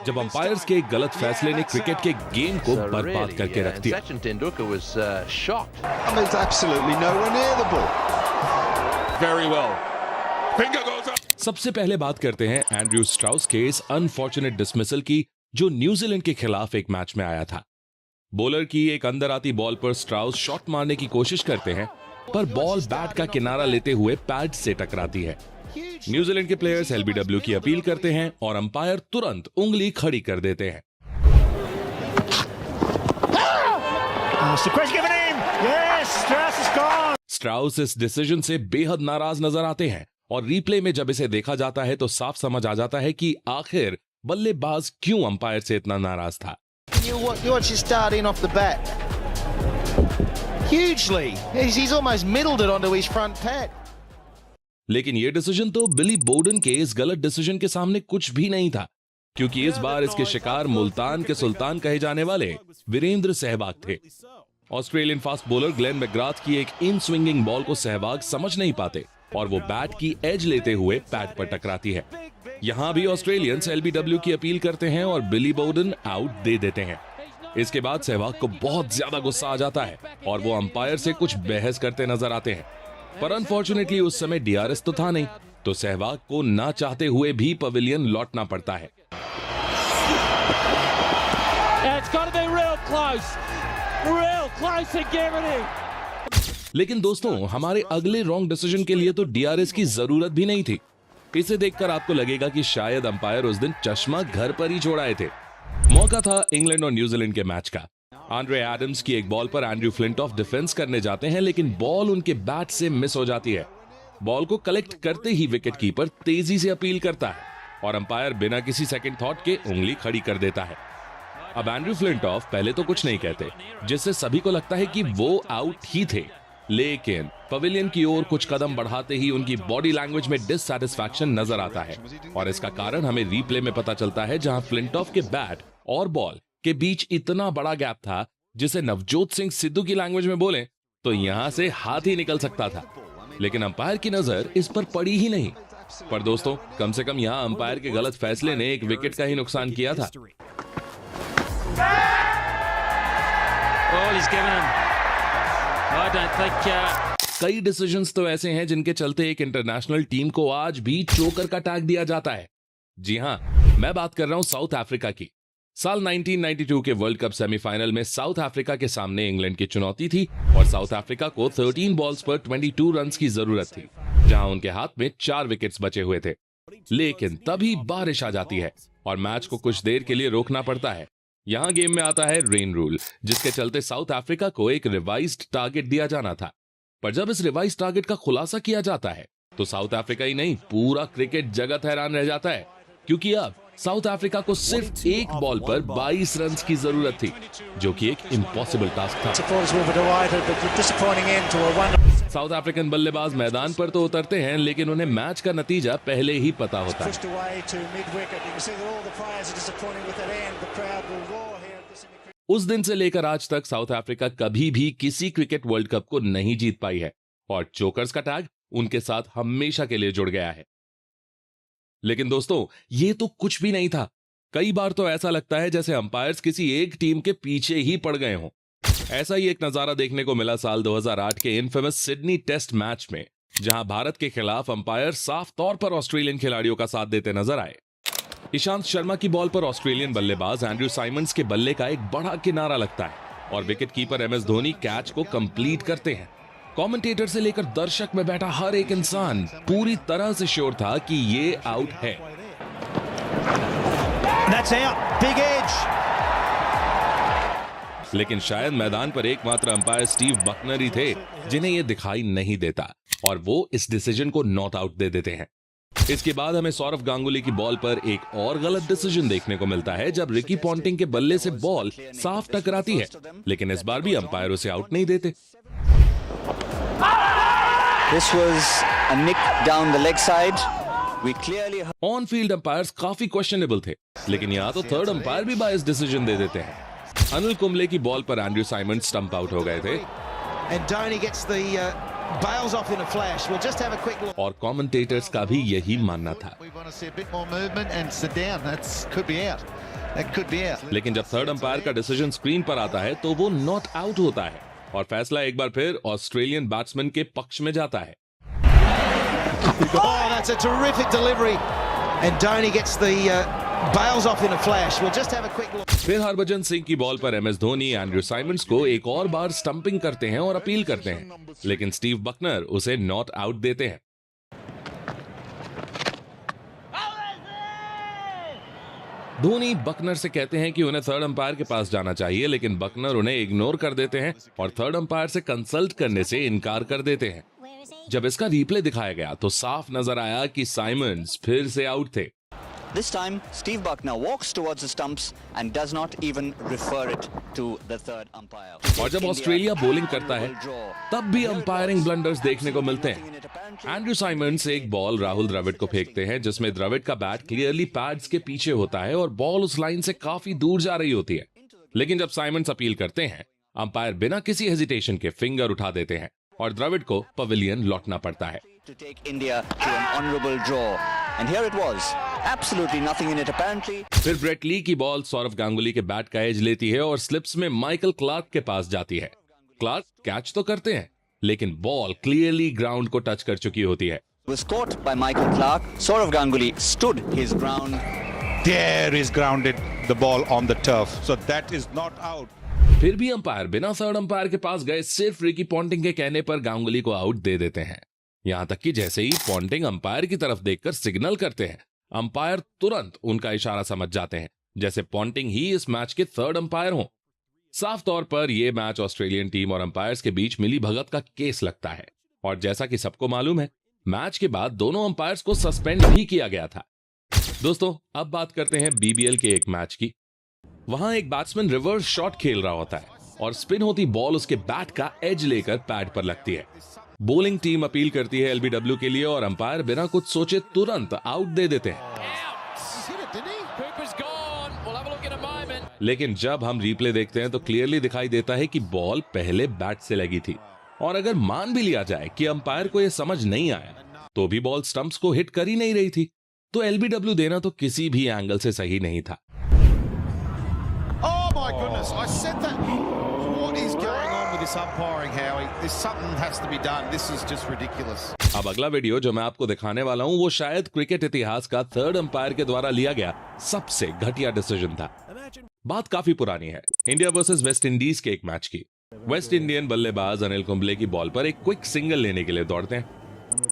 जब अंपायर्स के एक गलत फैसले ने क्रिकेट के गेम को बर्बाद करके रख दिया। Sachin Tendulkar was shocked. I mean, it's absolutely nowhere near the ball. Very well. Finger goes up. सबसे पहले बात करते हैं एंड्रयू स्ट्राउस के इस अनफॉर्चुनेट डिसमिसल की जो न्यूजीलैंड के खिलाफ एक मैच में आया था। बॉलर की एक अंदर आती बॉल पर स्ट्राउस शॉट मारने की कोशिश करते हैं, पर बॉल बैट का किनारा लेते हुए पैड से टकराती है। न्यूजीलैंड के प्लेयर्स एलबीडब्ल्यू की अपील करते हैं और अंपायर तुरंत उंगली खड़ी कर देते हैं। स्ट्राउस इस डिसीजन से बेहद नाराज नजर आते हैं और रीप्ले में जब इसे देखा जाता है तो साफ समझ आ जाता है कि आखिर बल्लेबाज क्यों अंपायर से इतना नाराज था। You watch his start in off the bat. Hugely. He's almost middled it onto his front pad. लेकिन यह डिसीजन तो बिली बोर्डन के इस गलत डिसीजन के सामने कुछ भी नहीं था, क्योंकि इस बार इसके शिकार मुल्तान के सुल्तान कहे जाने वाले वीरेंद्र सहवाग थे। Australian fast bowler Glenn McGrath की एक इन स्विंगिंग बॉल को सहवाग समझ नहीं पाते और वो बैट की एज लेते हुए पैड पर टकराती है। यहां भी ऑस्ट्रेलियंस एलबीडब्ल्यू की अपील करते हैं और बिली बोर्डन आउट दे देते हैं। इसके बाद सहवाग को बहुत ज्यादा गुस्सा आ जाता है और वो अंपायर से कुछ बहस करते नजर आते हैं, पर अनफॉर्चुनेटली उस समय डीआरएस तो था नहीं, तो सहवाग को ना चाहते हुए भी पवेलियन लौटना पड़ता है। लेकिन दोस्तों, हमारे अगले रॉन्ग डिसीजन के लिए तो डीआरएस की जरूरत भी नहीं थी। इसे देखकर आपको लगेगा कि शायद अंपायर उस दिन चश्मा घर पर ही छोड़ आए थे। मौका था इंग्लैंड और न्यूजीलैंड के मैच का। आंड्रे एडम्स की एक बॉल पर एंड्रयू फ्लिंटॉफ डिफेंस करने जाते हैं, लेकिन बॉल उनके बैट से मिस हो जाती है। बॉल को कलेक्ट करते ही विकेट कीपर तेजी से अपील करता है और अंपायर बिना किसी सेकंड थॉट के उंगली खड़ी कर देता है। अब एंड्रयू फ्लिंटॉफ पहले तो कुछ नहीं कहते, जिससे सभी को लगता है कि वो आउट ही थे, लेकिन पवेलियन की ओर कुछ कदम बढ़ाते ही उनकी बॉडी लैंग्वेज में डिससैटिस्फैक्शन नजर आता है और इसका कारण हमें रीप्ले में पता चलता है, जहां फ्लिंटॉफ के बैट और बॉल के बीच इतना बड़ा गैप था जिसे नवजोत सिंह सिद्धू की लैंग्वेज में बोले तो यहां से हाथ ही निकल सकता था। लेकिन अंपायर की नजर इस पर पड़ी ही नहीं। पर दोस्तों, कम से कम यहां अंपायर के गलत फैसले ने एक विकेट का ही नुकसान किया था। कई डिसीजंस तो ऐसे हैं जिनके चलते एक इंटरनेशनल टीम को आज भी चोकर का टैग दिया जाता है। जी हां, मैं बात कर रहा हूं साउथ अफ्रीका की। साल 1992 के वर्ल्ड कप सेमीफाइनल में साउथ अफ्रीका के सामने इंग्लैंड की चुनौती थी और साउथ अफ्रीका को 13 बॉल्स पर 22 रन्स की जरूरत थी, जहां उनके हाथ में 4 विकेट्स बचे हुए थे। लेकिन तभी बारिश आ जाती है और मैच को कुछ देर के लिए रोकना पड़ता है। यहां गेम में आता है रेन रूल, जिसके चलते साउथ अफ्रीका को एक रिवाइज्ड टारगेट दिया जाना था। पर जब इस रिवाइज्ड टारगेट का खुलासा किया जाता है तो साउथ अफ्रीका ही नहीं, पूरा क्रिकेट जगत हैरान रह जाता है, क्योंकि अब साउथ अफ्रीका को सिर्फ एक बॉल पर 22 रन की जरूरत थी, जो कि एक इम्पॉसिबल टास्क था। साउथ अफ्रीकन बल्लेबाज मैदान पर तो उतरते हैं, लेकिन उन्हें मैच का नतीजा पहले ही पता होता है। उस दिन से लेकर आज तक साउथ अफ्रीका कभी भी किसी क्रिकेट वर्ल्ड कप को नहीं जीत पाई है और चोकर्स का टैग उनके साथ हमेशा के लिए जुड़ गया है। लेकिन दोस्तों, ये तो कुछ भी नहीं था। कई बार तो ऐसा लगता है जैसे अंपायर्स किसी एक टीम के पीछे ही पड़ गए हों। ऐसा ही एक नजारा देखने को मिला साल 2008 के इनफेमस सिडनी टेस्ट मैच में, जहां भारत के खिलाफ अंपायर साफ तौर पर ऑस्ट्रेलियन खिलाड़ियों का साथ देते नजर आए। ईशांत शर्मा की बॉल पर ऑस्ट्रेलियन बल्लेबाज एंड्रयू साइमंड्स के बल्ले का एक बड़ा किनारा लगता है और wicket keeper MS Dhoni catch को कंप्लीट करते हैं। कमेंटेटर से लेकर दर्शक में बैठा हर एक इंसान पूरी तरह से श्योर था कि ये आउट है। लेकिन शायद मैदान पर एकमात्र अंपायर स्टीव बकनर ही थे जिन्हें यह दिखाई नहीं देता और वो इस डिसीजन को नॉट आउट दे देते हैं। इसके बाद हमें सौरव गांगुली की बॉल पर एक और गलत डिसीजन देखने को मिलता है, जब रिकी पॉन्टिंग के बल्ले से बॉल साफ टकराती है, लेकिन इस बार भी अंपायर उसे आउट नहीं देते। This was a nick down the leg side. We clearly on field umpires काफी क्वेश्चनेबल थे, लेकिन यहाँ तो थर्ड अंपायर भी बायस डिसीजन दे देते हैं। अनिल कुंबले की बॉल पर एंड्रयू साइमंड्स स्टंप आउट हो गए थे और कमेंटेटर्स का भी यही मानना था। That could be out. लेकिन जब थर्ड अंपायर का डिसीजन स्क्रीन पर आता है तो वो नॉट आउट होता है और फैसला एक बार फिर ऑस्ट्रेलियन बैट्समैन के पक्ष में जाता है। Oh, that's a terrific delivery. And Dhoni gets the bails off in a flash. We'll just have a quick look. फिर हरभजन सिंह की बॉल पर एमएस धोनी एंड्रयू साइमंड्स को एक और बार स्टंपिंग करते हैं और अपील करते हैं, लेकिन स्टीव बकनर उसे नॉट आउट देते हैं। धोनी बकनर से कहते हैं कि उन्हें थर्ड अंपायर के पास जाना चाहिए, लेकिन बकनर उन्हें इग्नोर कर देते हैं और थर्ड अंपायर से कंसल्ट करने से इनकार कर देते हैं। जब इसका रिप्ले दिखाया गया तो साफ नजर आया कि साइमंड्स फिर से आउट थे। This time, Steve Buckner walks towards the stumps and does not even refer it to the third umpire. और जब ऑस्ट्रेलिया बॉलिंग करता है तब भी अंपायरिंग ब्लंडर्स देखने को मिलते हैं। एंड्रयू साइमंड्स एक बॉल राहुल द्रविड़ को फेंकते हैं जिसमें द्रविड़ का बैट क्लियरली पैड्स के पीछे होता है और बॉल उस लाइन से काफी दूर जा रही होती है। लेकिन जब साइमंड्स अपील करते हैं, अंपायर बिना किसी हेजिटेशन के फिंगर उठा देते हैं और द्रविड़ को पवेलियन लौटना पड़ता है। To take India to an honourable draw. And here it was. Absolutely nothing in it apparently. फिर ब्रेट ली की बॉल सौरव गांगुली के बैट का एज लेती है और स्लिप्स में माइकल क्लार्क के पास जाती है। क्लार्क कैच तो करते हैं, लेकिन बॉल क्लियरली ग्राउंड को टच कर चुकी होती है। Was caught by Michael Clark. Saurav Ganguly stood his ground. There is grounded the ball on the turf. So that is not out. फिर भी अंपायर बिना थर्ड अंपायर के पास गए सिर्फ रिकी पॉन्टिंग के कहने पर गांगुली को आउट दे देते हैं। यहां तक कि जैसे ही पॉन्टिंग अंपायर की तरफ देखकर सिग्नल करते हैं, अंपायर तुरंत उनका इशारा समझ जाते हैं, जैसे पॉन्टिंग ही इस मैच के थर्ड अंपायर हों। साफ तौर पर यह मैच ऑस्ट्रेलियन टीम और अंपायर्स के बीच मिली भगत का केस लगता है और जैसा कि सबको मालूम है, मैच के बाद दोनों अंपायर्स को सस्पेंड भी किया गया था। दोस्तों, अब बात करते हैं बीबीएल के एक मैच की। वहां एक बैट्समैन रिवर्स शॉट खेल रहा होता है और स्पिन होती बॉल उसके बैट का एज लेकर पैड पर लगती है। बॉलिंग टीम अपील करती है एलबीडब्ल्यू के लिए और अंपायर बिना कुछ सोचे तुरंत आउट दे देते हैं। लेकिन जब हम रिप्ले देखते हैं तो क्लियरली दिखाई देता है कि बॉल पहले बैट से लगी थी और अगर मान भी लिया जाए कि अंपायर को यह समझ नहीं आया तो भी बॉल स्टंप्स को हिट कर ही नहीं रही थी, तो एलबीडब्ल्यू देना तो किसी भी एंगल से सही नहीं था। Oh my goodness, I said that. What is going on with this umpiring, Howie? This something has to be done. This is just ridiculous. अब अगला वीडियो जो मैं आपको दिखाने वाला हूं वो शायद क्रिकेट इतिहास का थर्ड अंपायर के द्वारा लिया गया सबसे घटिया डिसीजन था। बात काफी पुरानी है, इंडिया वर्सेस वेस्ट इंडीज के एक मैच की। वेस्ट इंडियन बल्लेबाज अनिल कुंबले की बॉल पर एक क्विक सिंगल लेने के लिए दौड़ते हैं,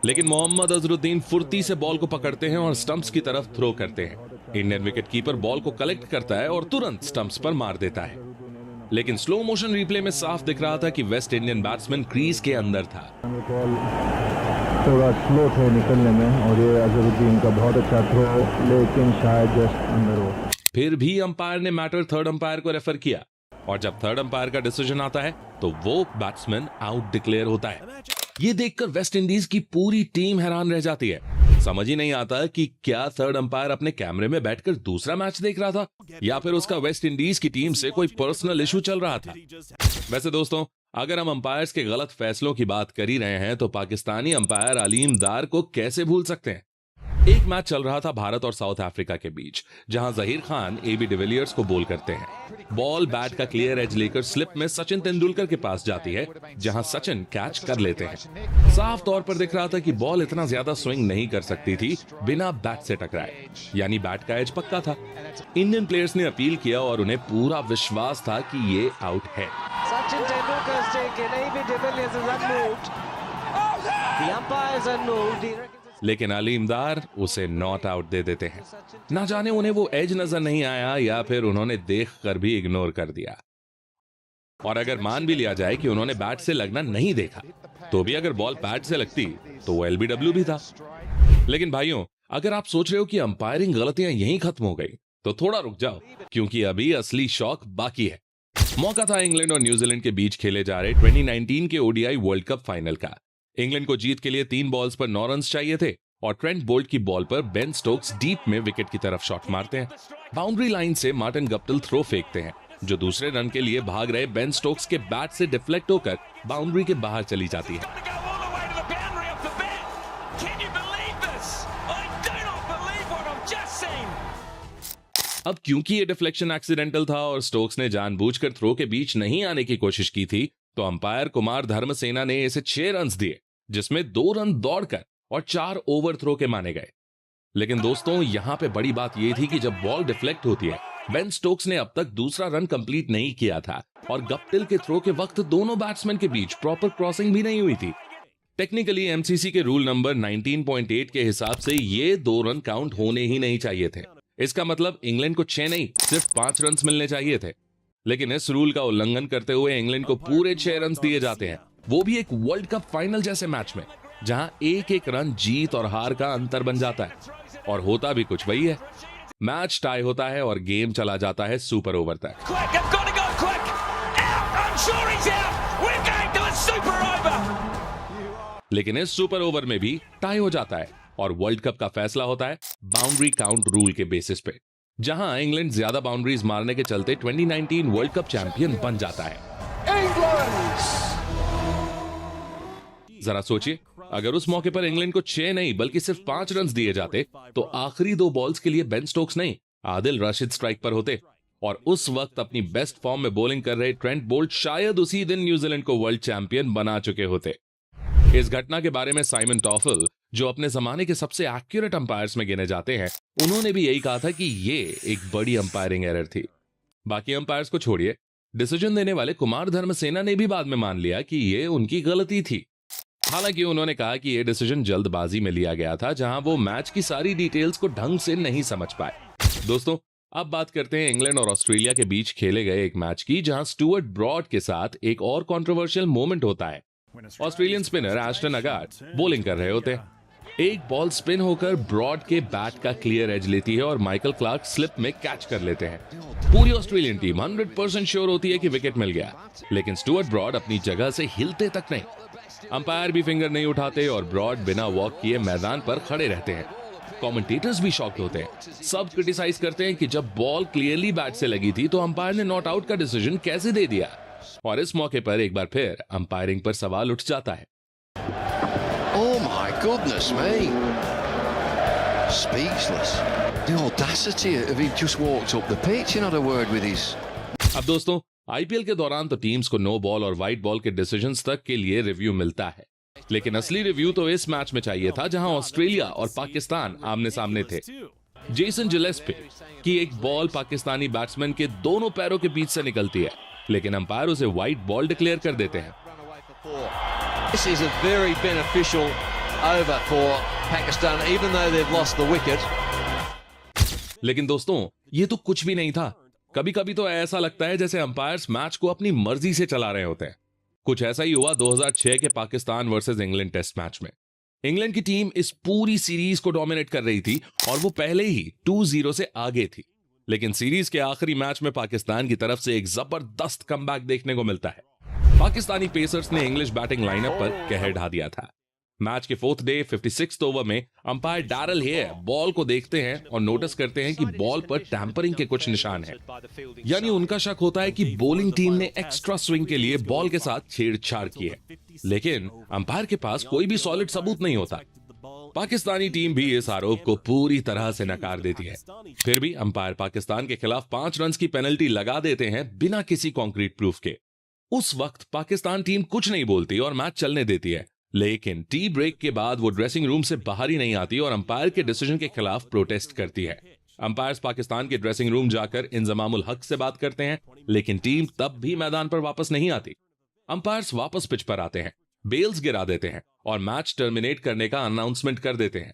लेकिन मोहम्मद अजरुद्दीन फुर्ती से बॉल को पकड़ते हैं और स्टंप्स की तरफ थ्रो करते हैं। इंडियन विकेट कीपर बॉल को कलेक्ट करता है और तुरंत स्टंप्स पर मार देता है, लेकिन स्लो मोशन रिप्ले में साफ दिख रहा था कि वेस्ट इंडियन बैट्समैन क्रीज के अंदर था। बॉल थोड़ा स्लो थे निकलने में और ये अजरुद्दीन का बहुत अच्छा थ्रो, लेकिन शायद जस्ट अंदर हो। फिर भी अंपायर ने मैटर थर्ड अंपायर को रेफर किया और जब थर्ड अंपायर का डिसीजन आता है तो वो बैट्समैन आउट डिक्लेयर होता है। ये देखकर वेस्ट इंडीज की पूरी टीम हैरान रह जाती है। समझ ही नहीं आता कि क्या थर्ड अंपायर अपने कैमरे में बैठकर दूसरा मैच देख रहा था या फिर उसका वेस्ट इंडीज की टीम से कोई पर्सनल इशू चल रहा था। वैसे दोस्तों, अगर हम अंपायर्स के गलत फैसलों की बात कर ही रहे हैं तो पाकिस्तानी अंपायर अलीम दार को कैसे भूल सकते हैं। एक मैच चल रहा था भारत और साउथ अफ्रीका के बीच, जहां जहीर खान एबी डिविलियर्स को बॉल करते हैं। बॉल बैट का क्लियर एज लेकर स्लिप में सचिन तेंदुलकर के पास जाती है, जहां सचिन कैच कर लेते हैं। साफ तौर पर दिख रहा था कि बॉल इतना ज्यादा स्विंग नहीं कर सकती थी बिना बैट से टकराए, यानी बैट का एज पक्का था। इंडियन प्लेयर्स ने अपील किया और उन्हें पूरा विश्वास था कि ये आउट है। Sachin Tendulkar's taken, AB de Villiers is unmoved. The umpires unmoved. He reckons लेकिन अलीम दार उसे नॉट आउट दे देते हैं। ना जाने उन्हें वो एज नजर नहीं आया या फिर उन्होंने देखकर भी इग्नोर कर दिया। और अगर मान भी लिया जाए कि उन्होंने बैट से लगना नहीं देखा, तो भी अगर बॉल पैड से लगती तो वो एलबीडब्ल्यू भी था। लेकिन भाइयों, अगर आप सोच रहे हो कि अंपायरिंग गलतियां यहीं खत्म हो गई, तो थोड़ा रुक जाओ, क्योंकि अभी असली शौक बाकी है। मौका था इंग्लैंड और न्यूजीलैंड के बीच खेले जा रहे 2019 के ओडीआई वर्ल्ड कप फाइनल का। इंग्लैंड को जीत के लिए 3 बॉल्स पर 9 रन चाहिए थे और ट्रेंट बोल्ट की बॉल पर बेन स्टोक्स डीप में विकेट की तरफ शॉट मारते हैं। बाउंड्री लाइन से मार्टिन गप्टिल थ्रो फेंकते हैं, जो दूसरे रन के लिए भाग रहे बेन स्टोक्स के बैट से डिफ्लेक्ट होकर बाउंड्री के बाहर चली जाती है। अब क्योंकि ये डिफ्लेक्शन एक्सीडेंटल था और स्टोक्स ने जानबूझकर थ्रो के बीच नहीं आने की कोशिश की थी, तो अंपायर कुमार धर्मसेना ने इसे 6 रन दिए, जिसमें 2 रन दौड़कर और 4 ओवर थ्रो के माने गए। लेकिन दोस्तों, यहां पे बड़ी बात यह थी कि जब बॉल डिफ्लेक्ट होती है, बेन स्टोक्स ने अब तक दूसरा रन कंप्लीट नहीं किया था और गप्टिल के थ्रो के वक्त दोनों बैट्समैन के बीच प्रॉपर क्रॉसिंग भी नहीं हुई थी। टेक्निकली एमसीसी के रूल नंबर 19.8 के हिसाब से ये 2 रन काउंट होने ही नहीं चाहिए थे। इसका मतलब इंग्लैंड को 6 नहीं, सिर्फ 5 रन मिलने चाहिए थे। लेकिन इस रूल का उल्लंघन करते हुए इंग्लैंड को पूरे 6 रन दिए जाते हैं, वो भी एक वर्ल्ड कप फाइनल जैसे मैच में, जहां एक एक रन जीत और हार का अंतर बन जाता है। और होता भी कुछ वही है। मैच टाई होता है और गेम चला जाता है सुपर ओवर तक। लेकिन इस सुपर ओवर में भी टाई हो जाता है और वर्ल्ड कप का फैसला होता है बाउंड्री काउंट रूल के बेसिस पे, जहां इंग्लैंड ज्यादा बाउंड्रीज मारने के चलते 2019 वर्ल्ड कप चैंपियन बन जाता है। जरा सोचिए, अगर उस मौके पर इंग्लैंड को 6 नहीं बल्कि सिर्फ 5 रन दिए जाते, तो आखिरी 2 बॉल्स के लिए बेन स्टोक्स नहीं, आदिल रशीद स्ट्राइक पर होते और उस वक्त अपनी बेस्ट फॉर्म में बॉलिंग कर रहे ट्रेंट बोल्ट शायद उसी दिन न्यूजीलैंड को वर्ल्ड चैंपियन बना चुके होते। इस घटना के बारे में साइमन टॉफल, जो अपने जमाने के सबसे एक्यूरेट अंपायर्स में गिने जाते हैं, उन्होंने भी यही कहा था कि ये एक बड़ी अंपायरिंग एरर थी। बाकी अंपायर्स को छोड़िए, डिसीजन देने वाले कुमार धर्मसेना ने भी बाद में मान लिया कि ये उनकी गलती थी। हालांकि उन्होंने कहा कि यह डिसीजन जल्दबाजी में लिया गया था, जहां वो मैच की सारी डिटेल्स को ढंग से नहीं समझ पाए। दोस्तों, अब बात करते हैं इंग्लैंड और ऑस्ट्रेलिया के बीच खेले गए एक मैच की, जहां स्टुअर्ट ब्रॉड के साथ एक और कंट्रोवर्शियल मोमेंट होता है। ऑस्ट्रेलियन स्पिनर एस्टन अगार्ड बॉलिंग कर रहे होते हैं। एक बॉल स्पिन होकर ब्रॉड के बैट का क्लियर एज लेती है और माइकल क्लार्क स्लिप में कैच कर लेते हैं। पूरी ऑस्ट्रेलियन टीम 100% श्योर होती है कि विकेट मिल गया, लेकिन स्टुअर्ट ब्रॉड अपनी जगह से हिलते तक नहीं। अंपायर भी फिंगर नहीं उठाते और ब्रॉड बिना वॉक किए मैदान पर खड़े रहते हैं। कमेंटेटर्स भी शॉक्ड होते हैं। सब क्रिटिसाइज करते हैं कि जब बॉल क्लियरली बैट से लगी थी तो अंपायर ने नॉट आउट का डिसीजन कैसे दे दिया। और इस मौके पर एक बार फिर अंपायरिंग पर सवाल उठ जाता है। Oh my goodness me. Speechless. The audacity of he just walked up the pitch and had a word with his. अब दोस्तों, आईपीएल के दौरान तो टीम्स को नो बॉल और वाइट बॉल के डिसीजंस तक के लिए रिव्यू मिलता है, लेकिन असली रिव्यू तो इस मैच में चाहिए था जहां ऑस्ट्रेलिया और पाकिस्तान आमने सामने थे। जेसन जिलेस्पी की एक बॉल पाकिस्तानी बैट्समैन के दोनों पैरों के बीच से निकलती है, लेकिन अंपायर उसे व्हाइट बॉल डिक्लेयर कर देते हैं। This is a very beneficial over for Pakistan, even though they've lost the wicket. लेकिन दोस्तों, ये तो कुछ भी नहीं था। कभी कभी तो ऐसा लगता है जैसे अंपायर्स मैच को अपनी मर्जी से चला रहे होते हैं। कुछ ऐसा ही हुआ 2006 के Pakistan versus England test match में। इंग्लैंड की टीम इस पूरी सीरीज को डोमिनेट कर रही थी और वो पहले ही 2-0 से आगे थी, लेकिन सीरीज के आखिरी मैच में पाकिस्तान की तरफ से एक जबरदस्त कमबैक देखने को मिलता है। पाकिस्तानी पेसर्स ने इंग्लिश बैटिंग लाइनअप पर कहर ढा दिया था। मैच के 4th डे 56th ओवर में अंपायर डैरल हेयर बॉल को देखते हैं और नोटिस करते हैं कि बॉल पर टैंपरिंग के कुछ निशान हैं। यानी उनका शक होता है कि बॉलिंग टीम ने एक्स्ट्रा स्विंग के लिए बॉल के साथ छेड़छाड़ की है, लेकिन अंपायर के पास कोई भी सॉलिड सबूत नहीं होता। पाकिस्तानी टीम भी इस आरोप को पूरी तरह से नकार देती है। फिर भी अंपायर पाकिस्तान के खिलाफ 5 रन की पेनल्टी लगा देते हैं बिना किसी कॉन्क्रीट प्रूफ के। उस वक्त पाकिस्तान टीम कुछ नहीं बोलती और मैच चलने देती है, लेकिन टी ब्रेक के बाद वो ड्रेसिंग रूम से बाहर ही नहीं आती और अंपायर के डिसीजन के खिलाफ प्रोटेस्ट करती है। अंपायर्स पाकिस्तान के ड्रेसिंग रूम जाकर इंजमामुल हक से बात करते हैं, लेकिन टीम तब भी मैदान पर वापस नहीं आती। अंपायर्स वापस पिच पर आते हैं, बेल्स गिरा देते हैं और मैच टर्मिनेट करने का अनाउंसमेंट कर देते हैं।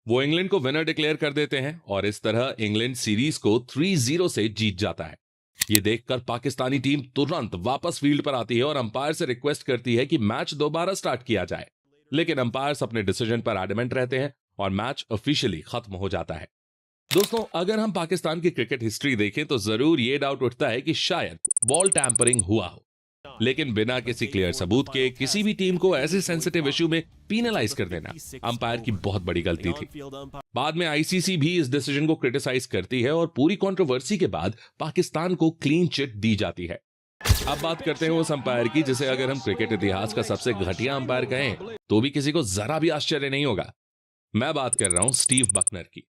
वो इंग्लैंड को विनर डिक्लेयर कर देते हैं और इस तरह इंग्लैंड सीरीज को 3-0 से जीत जाता है। ये देखकर पाकिस्तानी टीम तुरंत वापस फील्ड पर आती है और अंपायर से रिक्वेस्ट करती है कि मैच दोबारा स्टार्ट किया जाए, लेकिन अंपायर्स अपने डिसीजन पर एडमेंट रहते हैं और मैच ऑफिशियली खत्म हो जाता है। दोस्तों, अगर हम पाकिस्तान की क्रिकेट हिस्ट्री देखें तो जरूर ये डाउट उठता है कि शायद बॉल टैंपरिंग हुआ हो, लेकिन बिना किसी क्लियर सबूत के किसी भी टीम को ऐसे सेंसिटिव इशू में पीनलाइज कर देना अंपायर की बहुत बड़ी गलती थी। बाद में आईसीसी भी इस डिसीजन को क्रिटिसाइज करती है और पूरी कंट्रोवर्सी के बाद पाकिस्तान को क्लीन चिट दी जाती है। अब बात करते हैं उस अंपायर की जिसे अगर हम क्रिकेट इतिहास का सबसे घटिया अंपायर कहें तो भी किसी को जरा भी आश्चर्य नहीं होगा। मैं बात कर रहा हूं स्टीव बकनर की।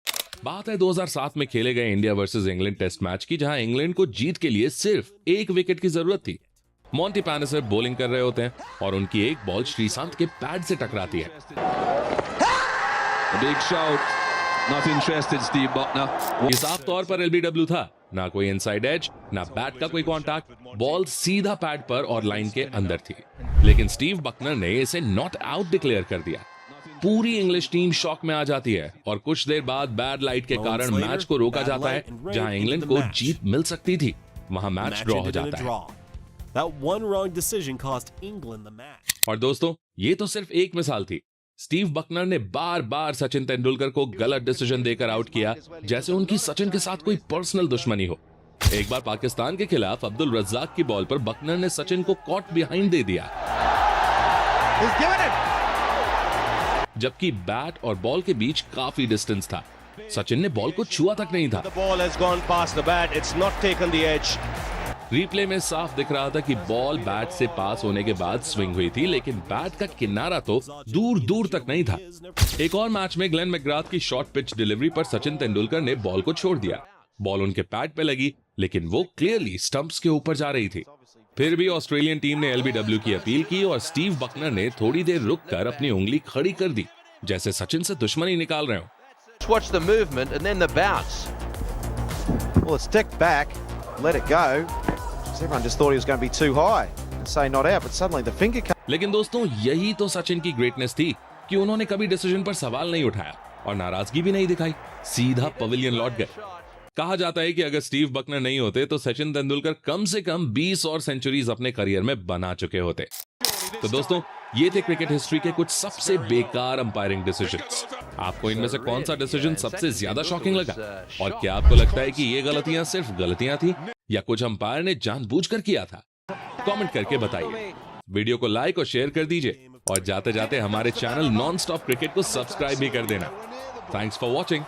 बात है 2007 में खेले गए India versus England test match की, जहां इंग्लैंड को जीत के लिए सिर्फ एक विकेट की जरूरत थी। मॉन्टी पैनिसर बॉलिंग कर रहे होते हैं और उनकी एक बॉल श्रीशांत के पैड से टकराती है। Big shot. Not interested, Steve Buckner. ये साफ तौर पर एलबीडब्ल्यू था, ना कोई इनसाइड एज, ना बैट का कोई कांटेक्ट, बॉल सीधा पैड पर और लाइन के अंदर थी। लेकिन स्टीव बकनर ने इसे नॉट आउट डिक्लेयर कर दिया। पूरी इंग्लिश टीम शॉक में आ जाती है और कुछ देर बाद बैड लाइट के कारण मैच को रोका जाता है। जहां इंग्लैंड को जीत मिल सकती थी, वहां मैच ड्रॉ हो जाता है। और दोस्तों, ये तो सिर्फ एक मिसाल थी। स्टीव बकनर ने बार बार सचिन तेंदुलकर को गलत डिसीजन देकर आउट किया, जैसे उनकी सचिन के साथ कोई पर्सनल दुश्मनी हो। एक बार पाकिस्तान के खिलाफ अब्दुल रज्जाक की बॉल पर बकनर ने सचिन को कॉट बिहाइंड दे दिया, जबकि बैट और बॉल के बीच काफी डिस्टेंस था। सचिन ने बॉल को छुआ तक नहीं था। रिप्ले में साफ दिख रहा था कि बॉल बैट से पास होने के बाद स्विंग हुई थी, लेकिन बैट का किनारा तो दूर दूर तक नहीं था। एक और मैच में ग्लेन मैकग्राथ की शॉर्ट पिच डिलीवरी पर सचिन तेंदुलकर ने बॉल को छोड़ दिया। बॉल उनके पैड पे लगी, लेकिन वो क्लियरली स्टंप्स के ऊपर जा रही थी। फिर भी ऑस्ट्रेलियन टीम ने एलबीडब्ल्यू की अपील की और स्टीव बकनर ने थोड़ी देर रुककर अपनी उंगली खड़ी कर दी, जैसे सचिन से दुश्मनी निकाल रहे हो। Watch the movement and then the bounce. Well, it's ticked back, let it go. Everyone just thought he was going to be too high and say not out, but suddenly the finger came. लेकिन दोस्तों, यही तो सचिन की greatness थी कि उन्होंने कभी decision पर सवाल नहीं उठाया और नाराजगी भी नहीं दिखाई, सीधा पवेलियन लौट गए। कहा जाता है कि अगर स्टीव बकनर नहीं होते तो सचिन तेंदुलकर कम से कम 20 और सेंचुरीज अपने करियर में बना चुके होते। तो दोस्तों, ये थे क्रिकेट हिस्ट्री के कुछ सबसे बेकार अंपायरिंग डिसीजंस। आपको इनमें से कौन सा डिसीजन सबसे ज्यादा शॉकिंग लगा? और क्या आपको लगता है कि ये गलतियां सिर्फ गलतियां थी या कुछ अंपायर ने जानबूझकर किया था? कमेंट करके बताइए। वीडियो को लाइक और शेयर कर दीजिए और जाते जाते हमारे चैनल नॉन स्टॉप क्रिकेट को सब्सक्राइब भी कर देना। Thanks for watching.